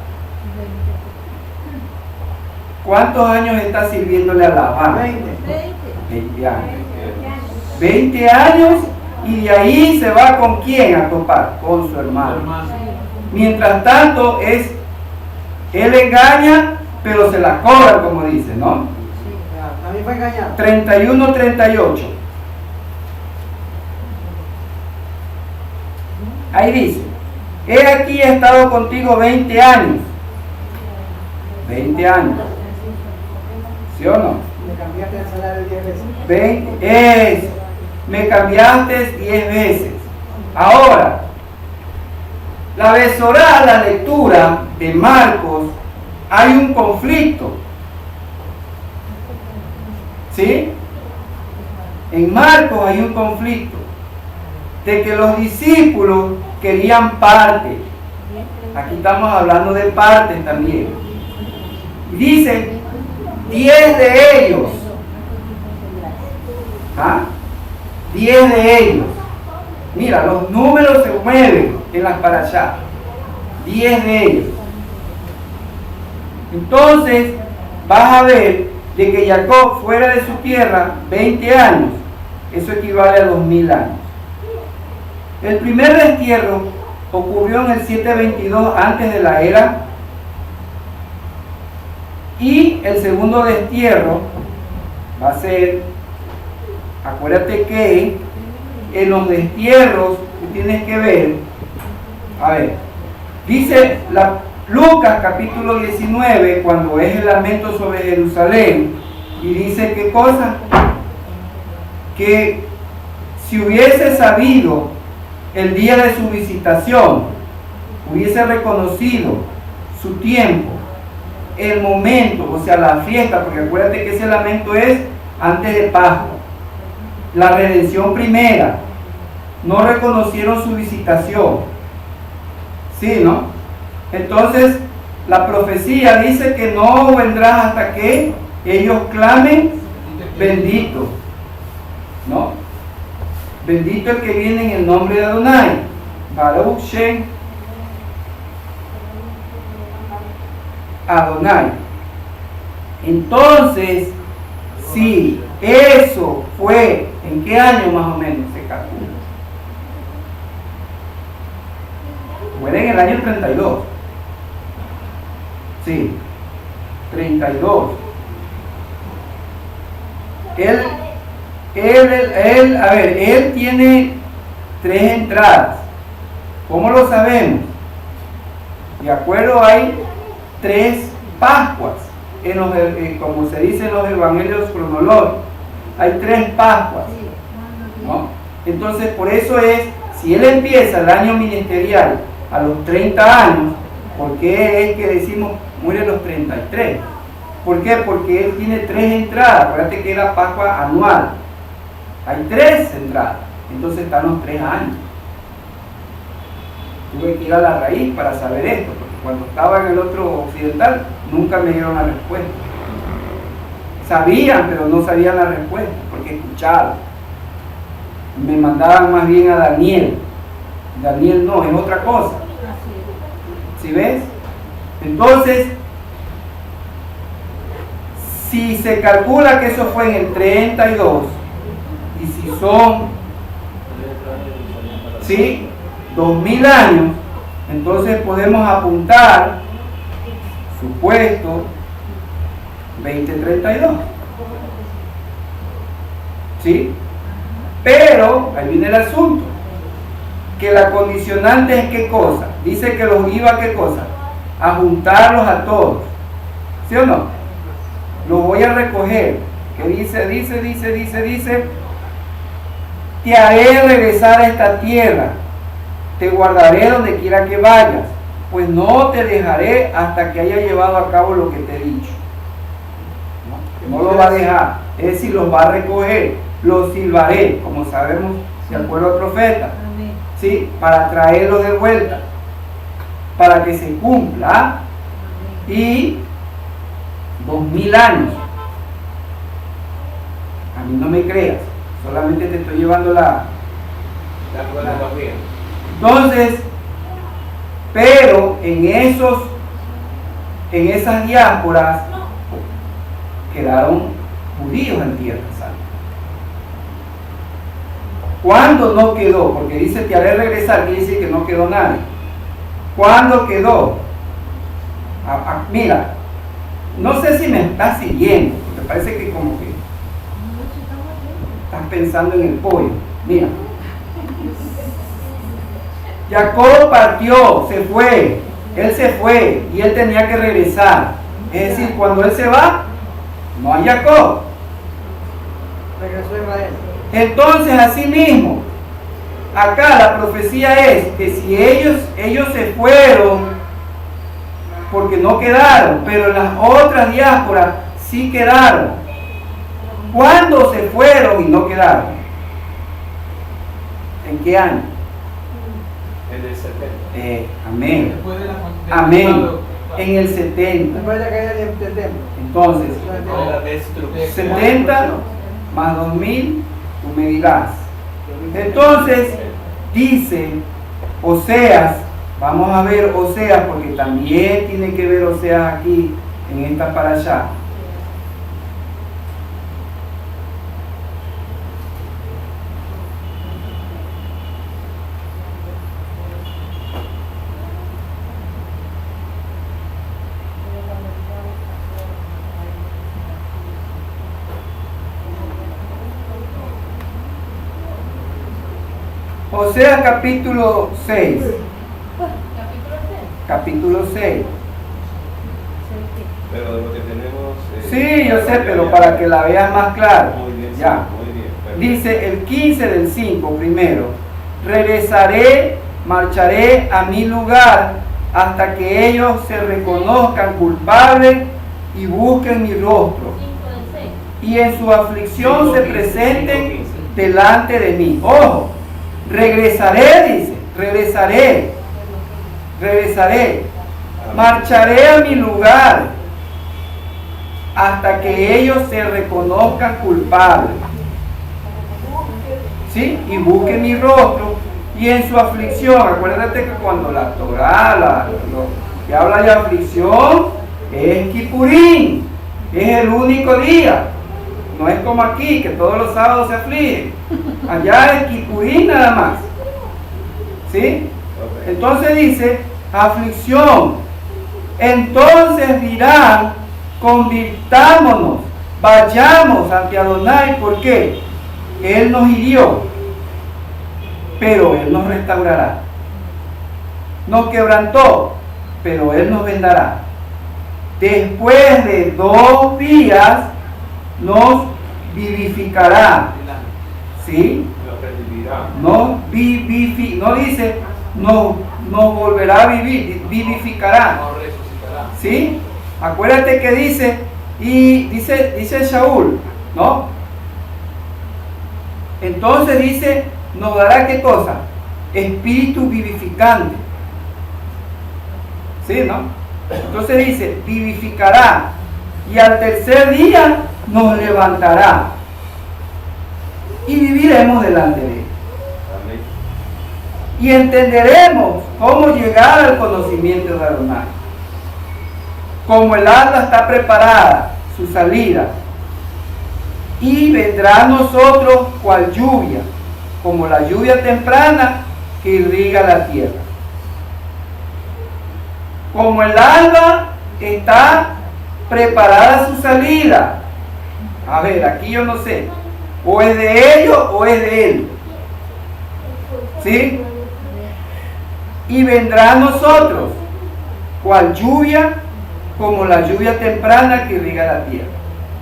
¿Cuántos años está sirviéndole a Labán? 20 años. 20 años, y de ahí se va ¿con quién a topar? Con su hermano. Mientras tanto, él engaña, pero se la cobra, como dice, ¿no? También fue engañado. 31-38. Ahí dice, he aquí he estado contigo 20 años. 20 años. ¿Sí o no? Me cambiaste el salario 10 veces. 20, me cambiaste 10 veces. Ahora, la Besorá, la lectura de Marcos, hay un conflicto. ¿Sí? En Marcos hay un conflicto de que los discípulos querían parte. Aquí estamos hablando de parte también. Dice 10 de ellos. 10 de ellos. Mira, los números se mueven en las parashá. 10 de ellos. Entonces, vas a ver de que Jacob fuera de su tierra 20 años. Eso equivale a 2000 años. El primer destierro ocurrió en el 722 antes de la era. Y el segundo destierro va a ser, acuérdate que en los destierros tú tienes que ver, a ver, dice Lucas capítulo 19, cuando es el lamento sobre Jerusalén, y dice qué cosa, que si hubiese sabido el día de su visitación, hubiese reconocido su tiempo, el momento, o sea, la fiesta, porque acuérdate que ese lamento es antes de Pascua, la redención primera, no reconocieron su visitación, ¿sí, no? Entonces, la profecía dice que no vendrás hasta que ellos clamen, bendito, ¿no? Bendito el que viene en el nombre de Adonai, Baruch Shem Adonai. Entonces, si eso fue, ¿en qué año más o menos se calcula? Fue en el año 32. Sí, 32. Él tiene 3 entradas. ¿Cómo lo sabemos? De acuerdo, hay 3 Pascuas, como se dice en los evangelios cronológicos, hay 3 Pascuas, ¿no? Entonces, por eso es, si él empieza el año ministerial a los 30 años, ¿por qué es que decimos muere a los 33? ¿Por qué? Porque él tiene 3 entradas. Acuérdate que era Pascua anual, hay 3 entradas, entonces están los 3 años. Tuve que ir a la raíz para saber esto, porque cuando estaba en el otro occidental nunca me dieron la respuesta. Sabían, pero no sabían la respuesta, porque escuchaban. Me mandaban más bien a Daniel. Daniel no, es otra cosa. ¿Sí ves? Entonces, si se calcula que eso fue en el 32, y si son, ¿sí?, 2000 años, entonces podemos apuntar, supuesto, 2032. ¿Sí? Pero, ahí viene el asunto, que la condicionante es ¿qué cosa? Dice que los iba, ¿qué cosa? A juntarlos a todos. ¿Sí o no? Los voy a recoger. Que dice, te haré regresar a esta tierra, te guardaré donde quiera que vayas, pues no te dejaré hasta que haya llevado a cabo lo que te he dicho. No lo va a dejar, es decir, los va a recoger, los silbaré, como sabemos de acuerdo al profeta, ¿sí? Para traerlos de vuelta, para que se cumpla. Y 2000 años, a mí no me creas, solamente te estoy llevando la cronología. Entonces, pero en esas diásporas quedaron judíos en Tierra Santa. ¿Cuándo no quedó? Porque dice te haré regresar, quiere decir que no quedó nadie. ¿Cuándo quedó? Mira, no sé si me estás siguiendo, porque parece que como que estás pensando en el pollo. Mira, Jacob partió, se fue, él se fue y él tenía que regresar. Es decir, cuando él se va, no hay Jacob. Regresó Israel. Entonces, así mismo, acá la profecía es que si ellos se fueron, porque no quedaron, pero las otras diásporas sí quedaron. ¿Cuándo se fueron y no quedaron? ¿En qué año? En el 70. Amén. Después de la Amén. En el 70. Después de la caída del templo. Entonces, De la destrucción. 70 más 2000, tú me dirás. Entonces, dice Oseas, vamos a ver Oseas, porque también tiene que ver Oseas aquí, en esta parashá. Oseas capítulo 6. Capítulo 6. Pero de lo que tenemos. Sí, yo sé, pero para que la veas más claro. Muy bien, Ya. muy bien. Perfecto. Dice el 15 del 5 primero. Regresaré, marcharé a mi lugar hasta que ellos se reconozcan culpables y busquen mi rostro. Y en su aflicción se presenten delante de mí. Ojo, regresaré, dice, regresaré. Marcharé a mi lugar hasta que ellos se reconozcan culpables. ¿Sí? Y busquen mi rostro. Y en su aflicción, acuérdate que cuando la Torá que habla de aflicción es Kipurín, es el único día. No es como aquí, que todos los sábados se afligen. Allá es Kipurín nada más. ¿Sí? Entonces dice, aflicción. Entonces dirán, convirtámonos, vayamos ante Adonai. ¿Por qué? Él nos hirió, pero Él nos restaurará. Nos quebrantó, pero Él nos vendará. Después de 2 días nos vivificará. ¿Sí? No dice, nos volverá a vivir, vivificará. ¿Sí? Acuérdate que dice, y dice Shaul, ¿no? Entonces dice, nos dará ¿qué cosa? Espíritu vivificante. ¿Sí, no? Entonces dice, vivificará, y al tercer día nos levantará, y viviremos delante de Él. Y entenderemos cómo llegar al conocimiento de Adonai. Como el alba está preparada, su salida, y vendrá a nosotros cual lluvia, como la lluvia temprana que irriga la tierra. Como el alba está preparada su salida. A ver, aquí yo no sé, o es de ellos o es de él. ¿Sí? Y vendrá a nosotros cual lluvia, como la lluvia temprana que irriga la tierra.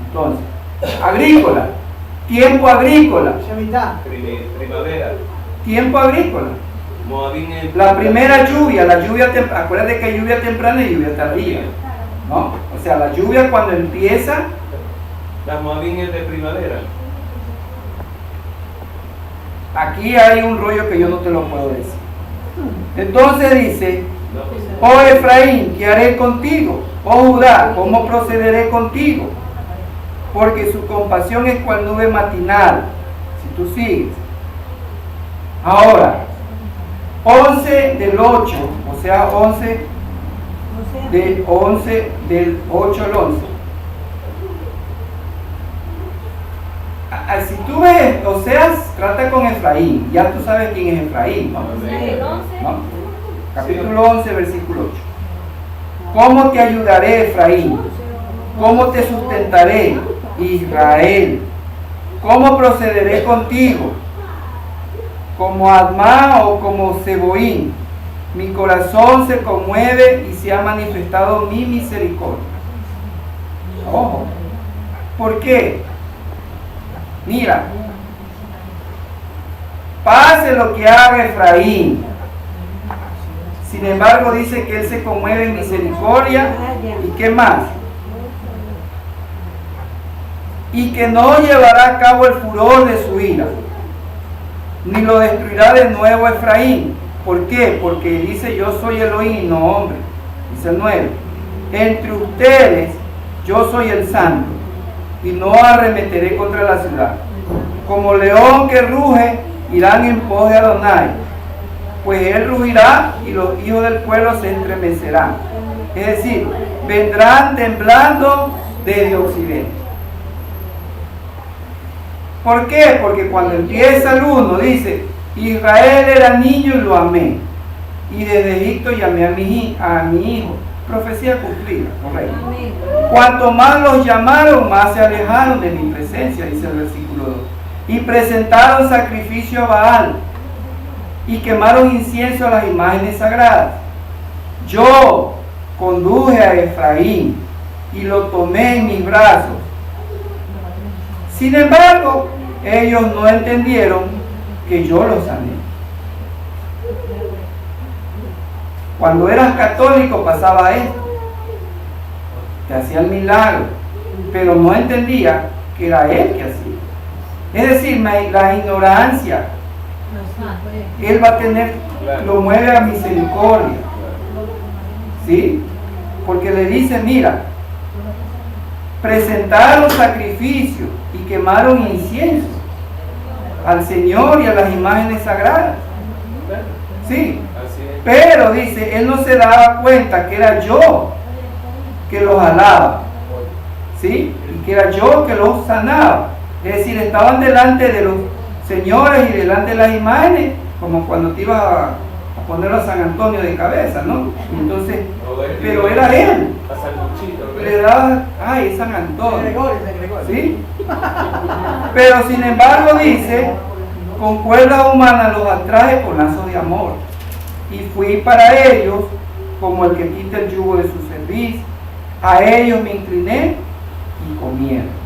Entonces, agrícola, tiempo agrícola, Primavera. tiempo agrícola. Moabín en La primera lluvia, acuérdate que hay lluvia temprana y lluvia tardía, ¿no? O sea, la lluvia cuando empieza, Las Moabín es de primavera. aquí hay un rollo que yo no te lo puedo decir. Entonces dice, No, pues, oh Efraín, ¿qué haré contigo? Oh Judá, ¿cómo procederé contigo? Porque su compasión es cual nube matinal. Si tú sigues. Ahora, 11 del 8, o sea, 11 del 8 al 11. Si tú ves, Oseas trata con Efraín, ya tú sabes quién es Efraín, ¿no? ¿No? Capítulo 11, versículo 8. ¿Cómo te ayudaré, Efraín? ¿Cómo te sustentaré, Israel? ¿Cómo procederé contigo? como Admá o como Seboín. Mi corazón se conmueve y se ha manifestado mi misericordia. Ojo. ¿Por qué? Mira, pase lo que haga Efraín. Sin embargo, dice que él se conmueve en misericordia. ¿Y qué más? Y que no llevará a cabo el furor de su ira, ni lo destruirá de nuevo Efraín. ¿Por qué? Porque dice: yo soy Elohim y no hombre. Dice el 9: entre ustedes yo soy el santo, y no arremeteré contra la ciudad. Como león que ruge, irán en pos de Adonai, pues él rugirá y los hijos del pueblo se estremecerán. Es decir, vendrán temblando desde occidente. ¿Por qué? Porque cuando empieza el 1 dice: Israel era niño y lo amé, y desde Egipto llamé a mi hijo. Profecía cumplida, correcto. Cuanto más los llamaron, más se alejaron de mi presencia, dice el versículo 2. Y presentaron sacrificio a Baal, y quemaron incienso a las imágenes sagradas. Yo conduje a Efraín, y lo tomé en mis brazos. Sin embargo, ellos no entendieron que yo los sané. Cuando eras católico pasaba esto, te hacía el milagro, pero no entendía que era él que hacía. Es decir, la ignorancia, él va a tener, lo mueve a misericordia, ¿sí? Porque le dice: mira, presentaron sacrificio y quemaron incienso al Señor y a las imágenes sagradas. Sí, pero dice, él no se daba cuenta que era yo que los alaba, ¿sí? Y que era yo que los sanaba. Es decir, estaban delante de los señores y delante de las imágenes, como cuando te ibas a ponerlo a San Antonio de cabeza, ¿no? Entonces, pero era él. Le daba, ay, San Antonio, ¿sí? Pero sin embargo dice: con cuerdas humanas los atraje con lazos de amor, y fui para ellos como el que quita el yugo de su cerviz. A ellos me incliné y comieron.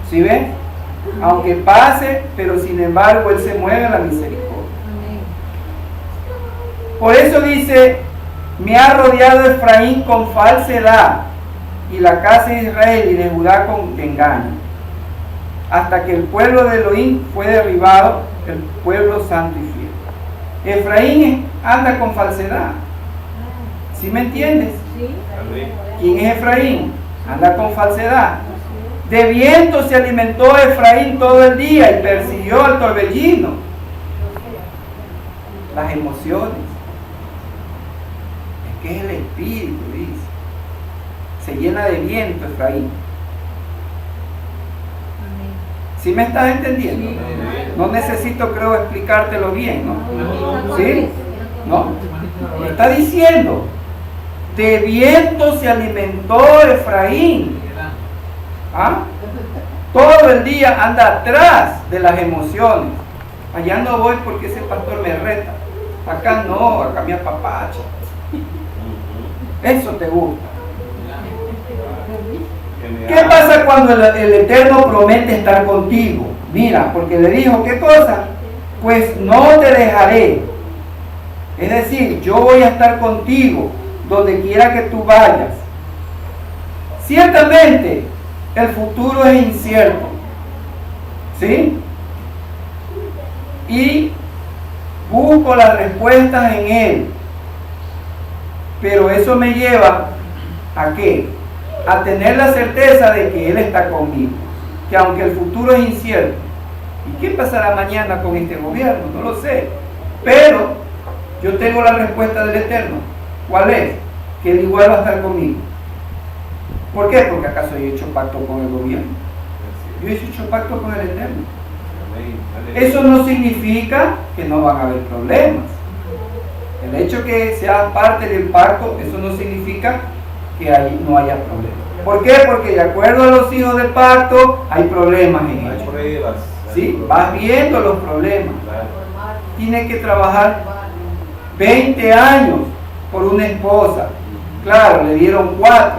¿Sí ven? Aunque pase, pero sin embargo él se mueve a la misericordia. Por eso dice: me ha rodeado Efraín con falsedad, y la casa de Israel y de Judá con engaño, hasta que el pueblo de Elohim fue derribado, el pueblo santo y fiel. Efraín anda con falsedad. ¿Sí me entiendes? ¿Quién es Efraín? Anda con falsedad. De viento se alimentó Efraín todo el día y persiguió al torbellino. Las emociones. Es que es el espíritu, dice. Se llena de viento Efraín. ¿Sí me estás entendiendo? No necesito, creo, explicártelo bien, ¿no? ¿Sí? ¿No? Está diciendo: de viento se alimentó Efraín. ¿Ah? Todo el día anda atrás de las emociones. Allá no voy porque ese pastor me reta. Acá no, acá me apapacha. Eso te gusta. ¿Qué pasa cuando el Eterno promete estar contigo? Mira, porque le dijo, ¿qué cosa? Pues no te dejaré. Es decir, yo voy a estar contigo donde quiera que tú vayas. Ciertamente, el futuro es incierto, ¿sí? Y busco las respuestas en Él. Pero eso me lleva ¿a qué? A tener la certeza de que Él está conmigo. Que aunque el futuro es incierto, ¿y qué pasará mañana con este gobierno? No lo sé. Pero yo tengo la respuesta del Eterno. ¿Cuál es? Que Él igual va a estar conmigo. ¿Por qué? Porque acaso he hecho pacto con el gobierno. Yo he hecho pacto con el Eterno. Eso no significa que no van a haber problemas. El hecho que sea parte del pacto, eso no significa que no haya problemas. ¿Por qué? Porque de acuerdo a los hijos del pacto hay problemas en ellos. ¿sí? Vas viendo los problemas. Claro. Tiene que trabajar 20 años por una esposa. Claro, le dieron 4.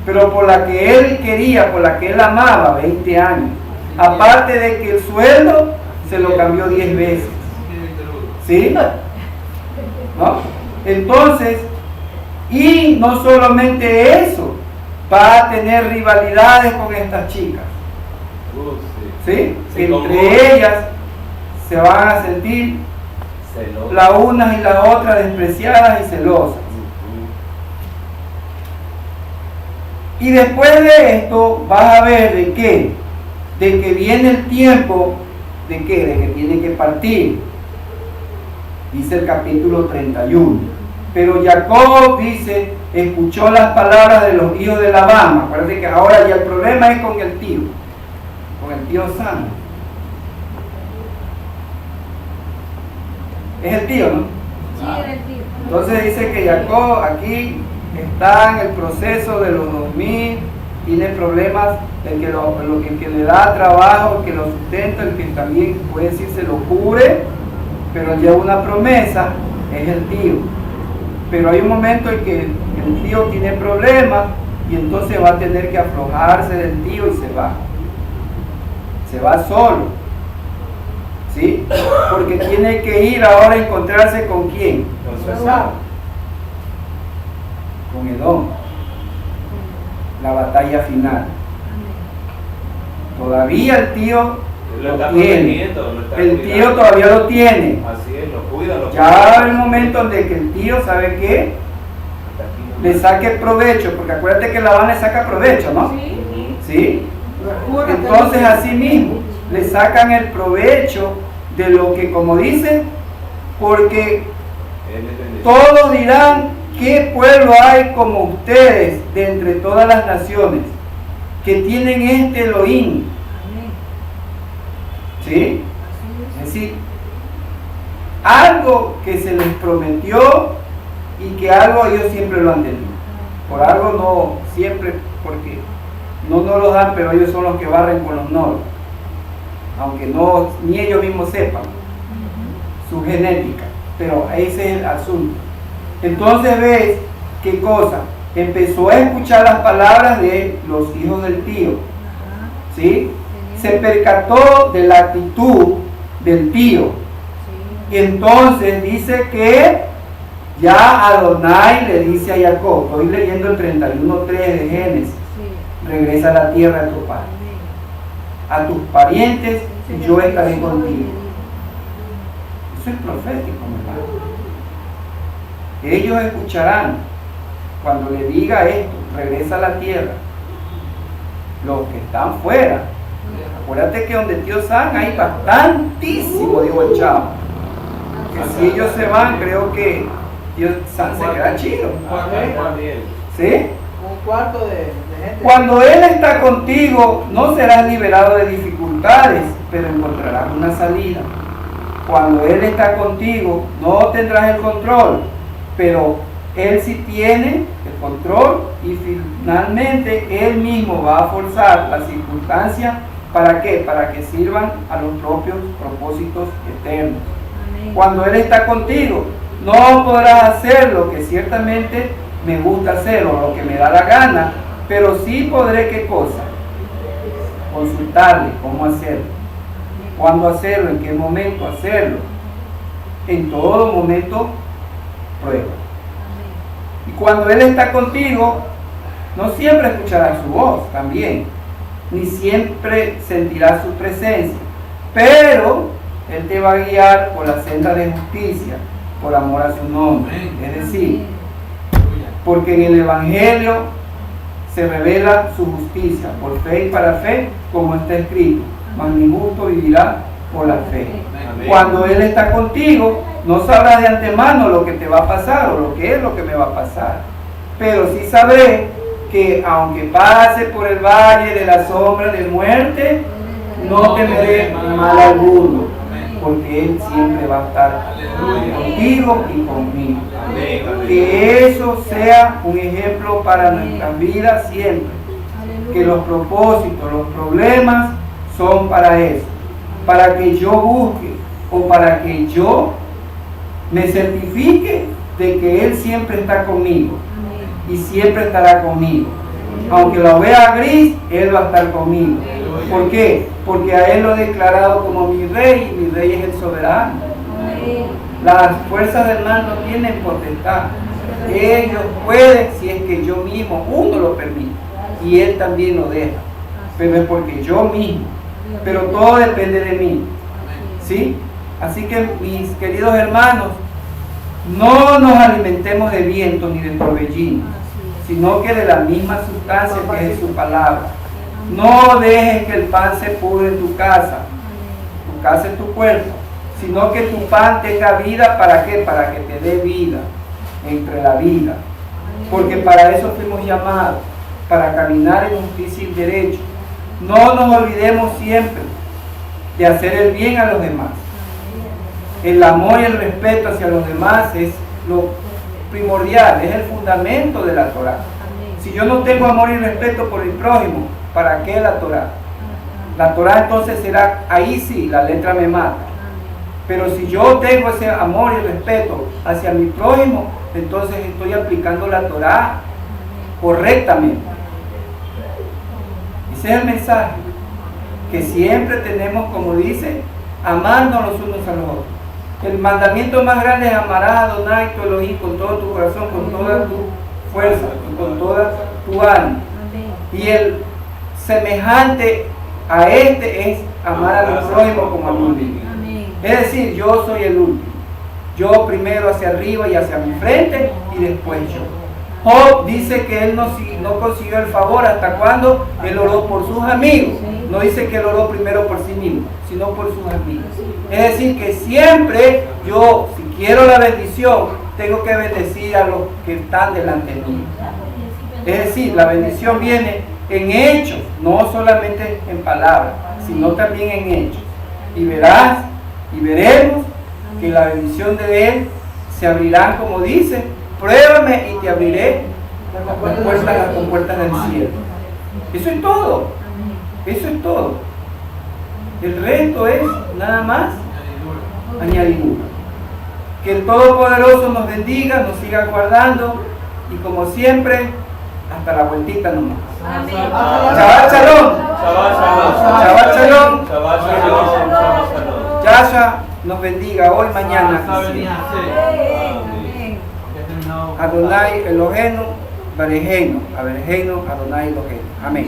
Pero por la que él quería, por la que él amaba, 20 años. Aparte de que el sueldo se lo cambió 10 veces. ¿Sí? ¿No? Entonces, y no solamente eso, va a tener rivalidades con estas chicas. ¿Sí? Sí, Entre ellas se van a sentir celoso. las unas y las otras despreciadas y celosas. Y después de esto vas a ver de qué, de que viene el tiempo de qué, de que tiene que partir. Dice el capítulo 31. Pero Jacob dice, escuchó las palabras de los hijos de Labán. Acuérdate que ahora ya el problema es con el tío Sam. Es el tío, ¿no? Sí, era el tío. Entonces dice que Jacob aquí está en el proceso de los 2000, tiene problemas, el que le da trabajo, el que lo sustenta, el que también puede decir se lo cubre, pero lleva una promesa, es el tío. Pero hay un momento en que el tío tiene problemas y entonces va a tener que aflojarse del tío y se va. Se va solo. ¿Sí? Porque tiene que ir ahora a encontrarse con quién. Con su esposa. Con Edom. La batalla final. Todavía el tío Lo está lo tiene. protegiendo, lo está El tío cuidando. todavía lo tiene. Así es, lo cuida, lo Ya va a haber un momento donde que el tío, ¿sabe qué? Hasta aquí no. Le saque provecho, porque acuérdate que Labán le saca provecho, ¿no? Sí. ¿Sí? Entonces así mismo le sacan el provecho de lo que, como dice, porque Él es bendecido. todos dirán, ¿qué pueblo hay como ustedes de entre todas las naciones que tienen este Elohim? Amén. ¿Sí? Así Es decir, algo que se les prometió y que algo ellos siempre lo han tenido. Por algo no siempre, porque no nos lo dan, pero ellos son los que barren con los noros. Aunque no, ni ellos mismos sepan su genética. Pero ese es el asunto. Entonces ves qué cosa. Empezó a escuchar las palabras de los hijos del tío. Ajá. ¿Sí? Se percató de la actitud del tío. Sí. Y entonces dice que ya Adonai le dice a Jacob, estoy leyendo el 31:3 de Génesis, Sí. regresa a la tierra de tu padre, Amén. a tus parientes y yo estaré contigo. Eso es profético, mi hermano. Ellos escucharán cuando le diga esto, regresa a la tierra. Los que están fuera, acuérdate que donde tío San hay bastantísimo, digo el chavo. Que si ellos se van, creo que tío San se queda chido. También. ¿Sí? Un cuarto de gente. Cuando Él está contigo, no serás liberado de dificultades, pero encontrarás una salida. Cuando Él está contigo, no tendrás el control, pero Él sí tiene el control y finalmente Él mismo va a forzar las circunstancias. ¿Para qué? Para que sirvan a los propios propósitos eternos. Amén. Cuando Él está contigo, no podrás hacer lo que ciertamente me gusta hacer o lo que me da la gana, pero sí podré, ¿qué cosa? Consultarle cómo hacerlo, cuándo hacerlo, en qué momento hacerlo. En todo momento, prueba. Amén. Y cuando Él está contigo, no siempre escucharás su voz también, ni siempre sentirás su presencia, pero Él te va a guiar por la senda de justicia, por amor a su nombre. Es decir, porque en el Evangelio se revela su justicia, por fe y para fe, como está escrito, mas mi justo vivirá por la fe. Amén. Cuando Él está contigo, no sabrás de antemano lo que te va a pasar o lo que es lo que me va a pasar, pero sí sabré que aunque pase por el valle de la sombra de muerte, no temeré mal alguno, porque Él siempre va a estar contigo y conmigo. Amén. Amén. Que eso sea un ejemplo para nuestras vidas siempre. Aleluya. Que los propósitos, los problemas son para eso, para que yo busque o para que yo me certifique de que Él siempre está conmigo y siempre estará conmigo. Aunque lo vea gris, Él va a estar conmigo. ¿Por qué? Porque a Él lo he declarado como mi rey, y mi rey es el soberano. Las fuerzas del mal no tienen potestad. Ellos pueden si es que yo mismo, uno lo permite, y Él también lo deja. Pero es porque yo mismo. Pero todo depende de mí. ¿Sí? Así que, mis queridos hermanos, no nos alimentemos de viento ni de torbellino, sino que de la misma sustancia que es su palabra. No dejes que el pan se pudre en tu casa. Tu casa es tu cuerpo, sino que tu pan tenga vida. ¿Para qué? Para que te dé vida entre la vida. Porque para eso fuimos llamados, para caminar en justicia y derecho. No nos olvidemos siempre de hacer el bien a los demás. El amor y el respeto hacia los demás es lo primordial, es el fundamento de la Torá. Si yo no tengo amor y respeto por el prójimo, ¿para qué la Torá? La Torá entonces será, ahí sí, la letra me mata. Pero si yo tengo ese amor y respeto hacia mi prójimo, entonces estoy aplicando la Torá correctamente. Ese es el mensaje, que siempre tenemos, como dice, amarnos los unos a los otros. El mandamiento más grande es amarás a Adonai tu Elohim con todo tu corazón, con toda tu fuerza y con toda tu alma. Y el semejante a este es amar a mi prójimo como a mí mismo. Es decir, yo soy el último. Yo primero hacia arriba y hacia mi frente y después yo. Job dice que él no consiguió el favor hasta cuando él oró por sus amigos. No dice que él oró primero por sí mismo, sino por sus amigos. Es decir, que siempre yo, si quiero la bendición, tengo que bendecir a los que están delante mío. Es decir, la bendición viene en hechos, no solamente en palabras, sino también en hechos. Y verás y veremos que la bendición de Él se abrirán, como dice, pruébame y te abriré las compuertas del cielo. Eso es todo. Eso es todo. El resto es nada más añadidura. Que el Todopoderoso nos bendiga, nos siga guardando y como siempre, hasta la vueltita nomás. Shabbat Shalom. Shabbat Shalom. Yahshua nos bendiga hoy, mañana. Adonai Eloheinu, Barejenu, Aberejenu, Adonai Eloheinu. Amén.